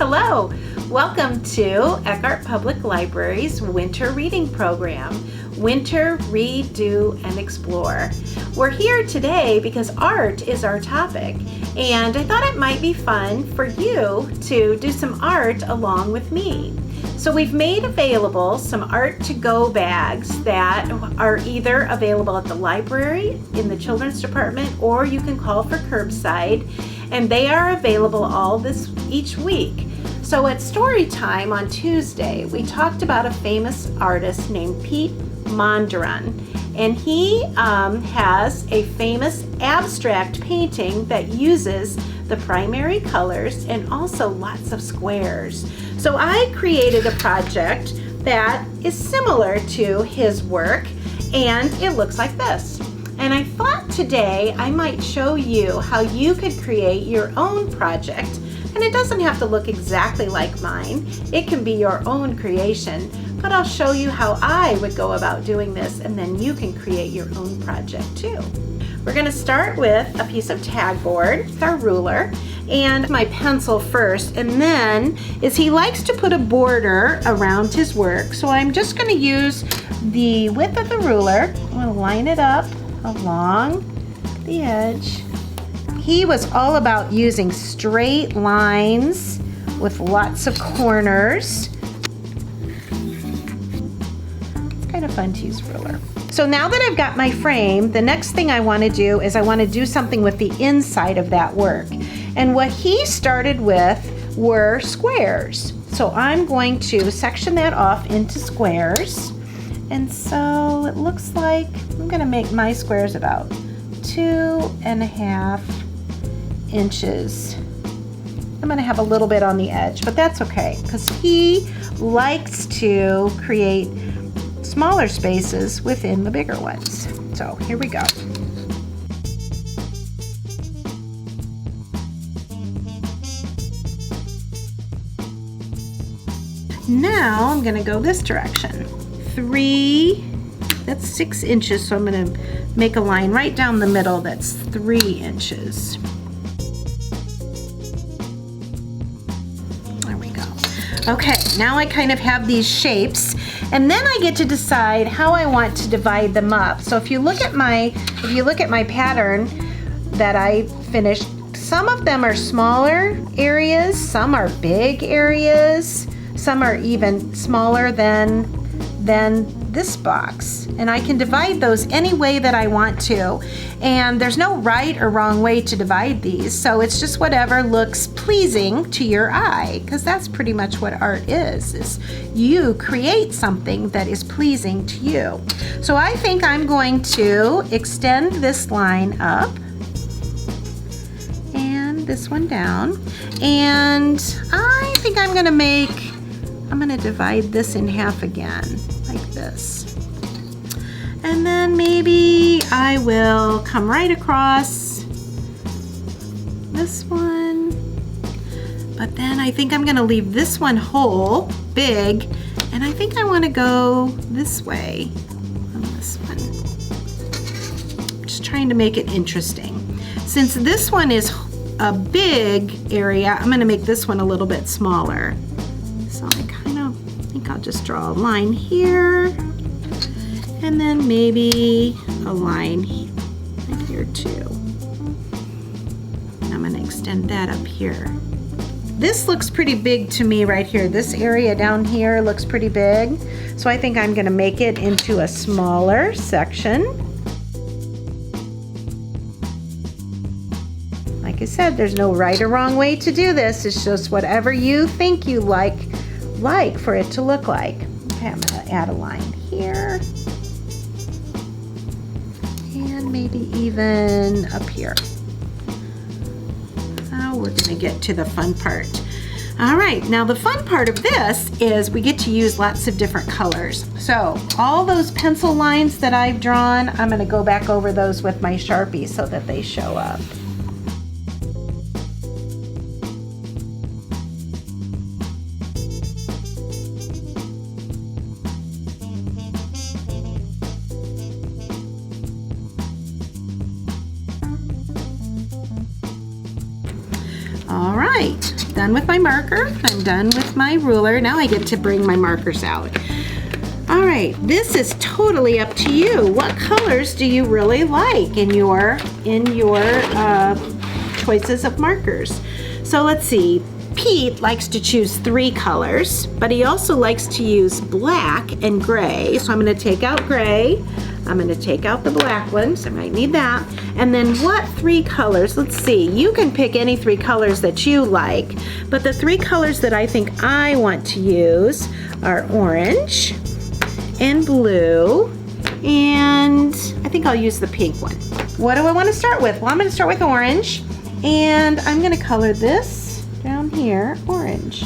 Hello, welcome to Eckhart Public Library's Winter Reading Program, Winter Read, Do, and Explore. We're here today because art is our topic, and I thought it might be fun for you to do some art along with me. So we've made available some art-to-go bags that are either available at the library, in the children's department, or you can call for curbside, and they are available each week. So at story time on Tuesday, we talked about a famous artist named Piet Mondrian, and he has a famous abstract painting that uses the primary colors and also lots of squares. So I created a project that is similar to his work, and it looks like this. And I thought today I might show you how you could create your own project. And it doesn't have to look exactly like mine. It can be your own creation, but I'll show you how I would go about doing this, and then you can create your own project too. We're going to start with a piece of tag board, with our ruler, and my pencil first, and then he likes to put a border around his work, so I'm just going to use the width of the ruler. I'm going to line it up along the edge. He was all about using straight lines with lots of corners. It's kind of fun to use a ruler. So now that I've got my frame, the next thing I want to do is I want to do something with the inside of that work. And what he started with were squares. So I'm going to section that off into squares. And so it looks like I'm going to make my squares about 2.5 inches. I'm going to have a little bit on the edge, but that's okay because he likes to create smaller spaces within the bigger ones. So here we go. Now I'm going to go this direction. That's 6 inches, so I'm going to make a line right down the middle that's 3 inches. There we go. Okay, now I kind of have these shapes, and then I get to decide how I want to divide them up. So if you look at my pattern that I finished, some of them are smaller areas, some are big areas, some are even smaller than this box, and I can divide those any way that I want to, and there's no right or wrong way to divide these, so it's just whatever looks pleasing to your eye, because that's pretty much what art is you create something that is pleasing to you. So I think I'm going to extend this line up and this one down, and I think I'm going to divide this in half again, like this. And then maybe I will come right across this one. But then I think I'm going to leave this one whole, big, and I think I want to go this way on this one. I'm just trying to make it interesting. Since this one is a big area, I'm going to make this one a little bit smaller. So I think I'll just draw a line here, and then maybe a line right here too. I'm going to extend that up here. This looks pretty big to me right here. This area down here looks pretty big, so I think I'm going to make it into a smaller section. Like I said, there's no right or wrong way to do this. It's just whatever you think you like for it to look like. Okay, I'm going to add a line here, and maybe even up here. Now we're going to get to the fun part. All right, now the fun part of this is we get to use lots of different colors. So all those pencil lines that I've drawn, I'm going to go back over those with my Sharpie so that they show up. All right, done with my marker. I'm done with my ruler. Now I get to bring my markers out. All right, this is totally up to you. What colors do you really like in your choices of markers? So let's see. Pete likes to choose 3 colors, but he also likes to use black and gray. So I'm going to take out gray. I'm going to take out the black ones. I might need that. And then what 3 colors? Let's see. You can pick any 3 colors that you like, but the 3 colors that I think I want to use are orange and blue, and I think I'll use the pink one. What do I want to start with? Well, I'm going to start with orange, and I'm going to color this down here orange.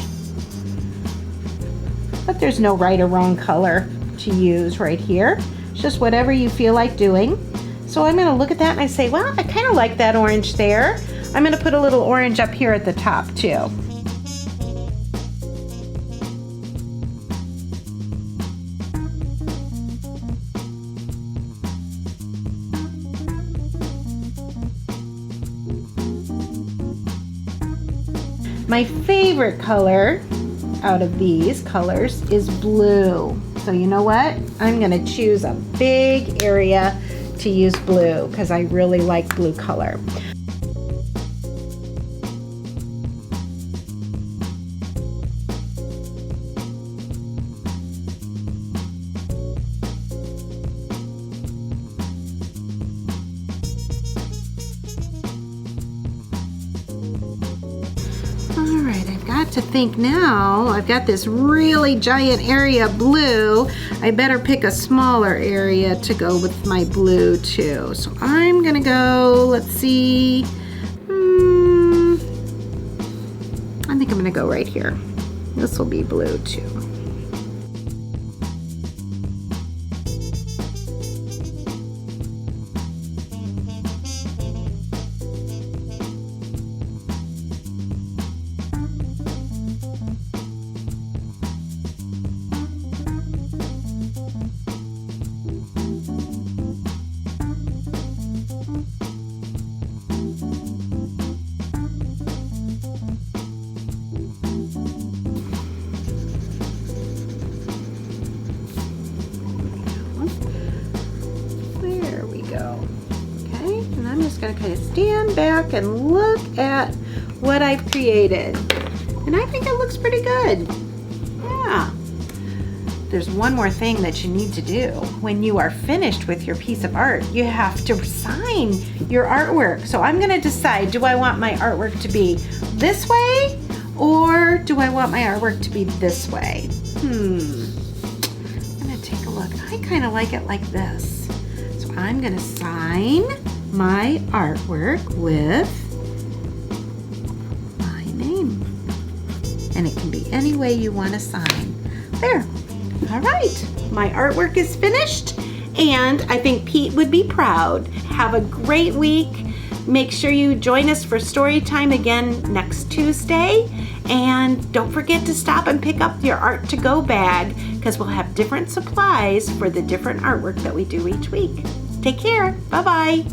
But there's no right or wrong color to use right here. It's just whatever you feel like doing. So I'm going to look at that and I say, well, I kind of like that orange there. I'm going to put a little orange up here at the top too. My favorite color out of these colors is blue. So you know what? I'm gonna choose a big area to use blue because I really like blue color. To think now, I've got this really giant area of blue. I better pick a smaller area to go with my blue too. So I'm gonna go, let's see, I think I'm gonna go right here. This will be blue too. Okay, and I'm just going to kind of stand back and look at what I've created. And I think it looks pretty good. Yeah. There's one more thing that you need to do. When you are finished with your piece of art, you have to sign your artwork. So I'm going to decide, do I want my artwork to be this way or do I want my artwork to be this way? I'm going to take a look. I kind of like it like this. I'm going to sign my artwork with my name. And it can be any way you want to sign. There. All right. My artwork is finished, and I think Pete would be proud. Have a great week. Make sure you join us for story time again next Tuesday. And don't forget to stop and pick up your Art to Go bag because we'll have different supplies for the different artwork that we do each week. Take care. Bye-bye.